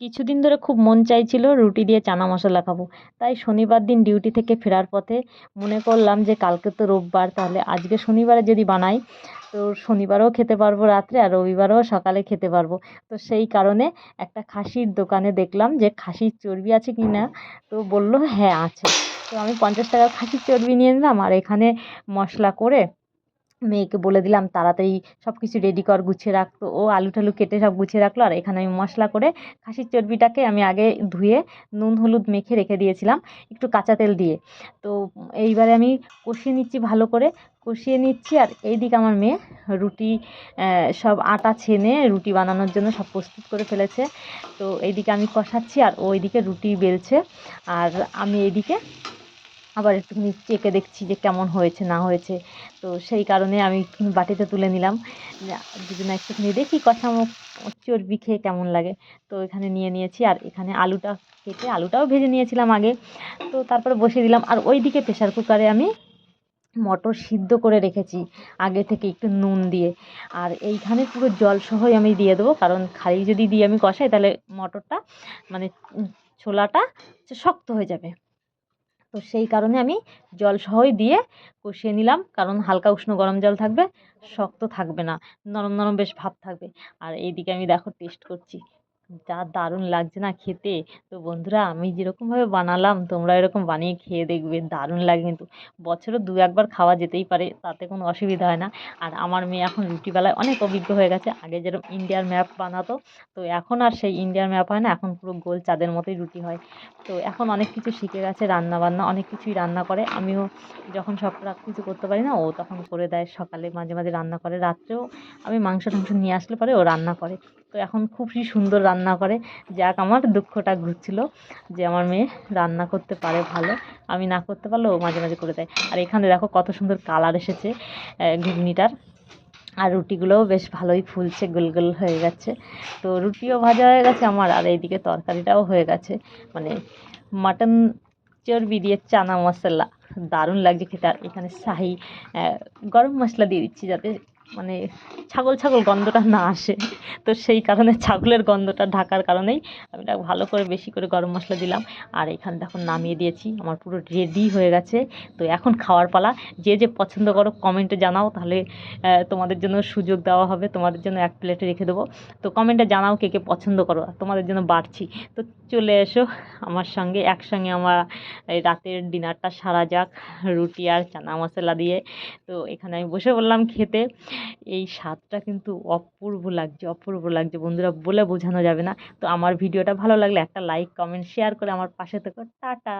কিছুদিন ধরে খুব মন চাইছিল রুটি দিয়ে চানা মশলা খাবো। তাই শনিবার দিন ডিউটি থেকে ফেরার পথে মনে করলাম যে কালকে তো রোববার, তাহলে আজকে শনিবারে যদি বানাই তো শনিবারেও খেতে পারবো রাত্রে, আর রবিবারেও সকালে খেতে পারবো। তো সেই কারণে একটা খাসির দোকানে দেখলাম যে খাসির চর্বি আছে কি না, তো বলল হ্যাঁ আছে। তো আমি 50 টাকার খাসির চর্বি নিয়ে নিলাম, আর এখানে মশলা করে মেয়েকে বলে দিলাম তাড়াতাড়ি সব কিছু রেডি কর, গুছিয়ে রাখ। তো ও আলু টালু কেটে সব গুছিয়ে রাখলো, আর এখানে আমি মশলা করে খাসির চর্বিটাকে আমি আগে ধুয়ে নুন হলুদ মেখে রেখে দিয়েছিলাম একটু কাঁচা তেল দিয়ে। তো এইবারে আমি কষিয়ে নিচ্ছি, ভালো করে কষিয়ে নিচ্ছি। আর এইদিকে আমার মেয়ে রুটি সব আটা ছেনে রুটি বানানোর জন্য সব প্রস্তুত করে ফেলেছে। তো এইদিকে আমি কষাচ্ছি আর ওইদিকে রুটি বেলছে, আর আমি এইদিকে আবার একটুখানি চেখে দেখছি যে কেমন হয়েছে না হয়েছে। তো সেই কারণে আমি একটুখানি বাটিতে তুলে নিলাম, যদি না একটুখানি দেখি কষানো চর্বি খেয়ে কেমন লাগে। তো এখানে নিয়ে নিয়েছি, আর এখানে আলুটা কেটে আলুটাও ভেজে নিয়েছিলাম আগে। তো তারপরে বসিয়ে দিলাম, আর ওইদিকে প্রেশার কুকারে আমি মটর সিদ্ধ করে রেখেছি আগে থেকে একটু নুন দিয়ে। আর এইখানে পুরো জল সহই আমি দিয়ে দেবো, কারণ খালি যদি দিয়ে আমি কষাই তাহলে মটরটা মানে ছোলাটা শক্ত হয়ে যাবে। তো সেই কারণে আমি জল সহই দিয়ে কষিয়ে নিলাম, কারণ হালকা উষ্ণ গরম জল থাকবে, শক্ত থাকবে না, নরম নরম বেশ ভাব থাকবে। আর এইদিকে আমি দেখো টেস্ট করছি, যা দারুণ লাগছে না খেতে। তো বন্ধুরা, আমি যেরকমভাবে বানালাম তোমরা এরকম বানিয়ে খেয়ে দেখবে, দারুণ লাগে কিন্তু। বছরে দু একবার খাওয়া যেতেই পারে, তাতে কোনো অসুবিধা হয় না। আর আমার মেয়ে এখন রুটিবেলায় অনেক অভিজ্ঞ হয়ে গেছে। আগে যেরকম ইন্ডিয়ার ম্যাপ বানাতো, তো এখন আর সেই ইন্ডিয়ার ম্যাপ হয় না, এখন পুরো গোল চাঁদের মতোই রুটি হয়। তো এখন অনেক কিছু শিখে গেছে, রান্না বান্না অনেক কিছুই রান্না করে। আমিও যখন সব কিছু করতে পারি না, ও তখন করে দেয়। সকালে মাঝে মাঝে রান্না করে, রাত্রেও আমি মাংস টাংস নিয়ে আসলে পরে ও রান্না করে। তো এখন খুবই সুন্দর রান্না করে। যাক, আমার দুঃখটা ঘুরছিল যে আমার মেয়ে রান্না করতে পারে ভালো, আমি না করতে পারলেও ও মাঝে মাঝে করে দেয়। আর এখানে দেখো কত সুন্দর কালার এসেছে ঘুগনিটার, আর রুটিগুলোও বেশ ভালোই ফুলছে, গোল গোল হয়ে গেছে। তো রুটিও ভাজা হয়ে গেছে আমার, আর এইদিকে তরকারিটাও হয়ে গেছে, মানে মাটন চর্বি দিয়ে চানা মশলা, দারুণ লাগছে খেতে। আর এখানে শাহি গরম মশলা দিয়ে দিচ্ছি, যাতে মানে ছাগল ছাগল গন্ধটা না আসে। তো সেই কারণে ছাগলের গন্ধটা ঢাকার কারণেই আমি এটা ভালো করে বেশি করে গরম মশলা দিলাম। আর এখানে দেখো নামিয়ে দিয়েছি, আমার পুরো রেডি হয়ে গেছে। তো এখন খাওয়ার পালা। যে যে পছন্দ করো কমেন্টে জানাও, তাহলে তোমাদের জন্য সুযোগ দেওয়া হবে, তোমাদের জন্য এক প্লেটে রেখে দেবো। তো কমেন্টে জানাও কে কে পছন্দ করো, তোমাদের জন্য বাড়ছি। তো চলে এসো আমার সঙ্গে, একসঙ্গে আমার এই রাতের ডিনারটা সারা যাক রুটি আর চানা মশলা দিয়ে। তো এখানে আমি বসে বললাম খেতে। এই স্বাদটা কিন্তু অপূর্ব লাগছে, অপূর্ব লাগছে বন্ধুরা, বলে বোঝানো যাবে না। তো আমার ভিডিওটা ভালো লাগলে একটা লাইক কমেন্ট শেয়ার করে আমার পাশে থেকো। টাটা।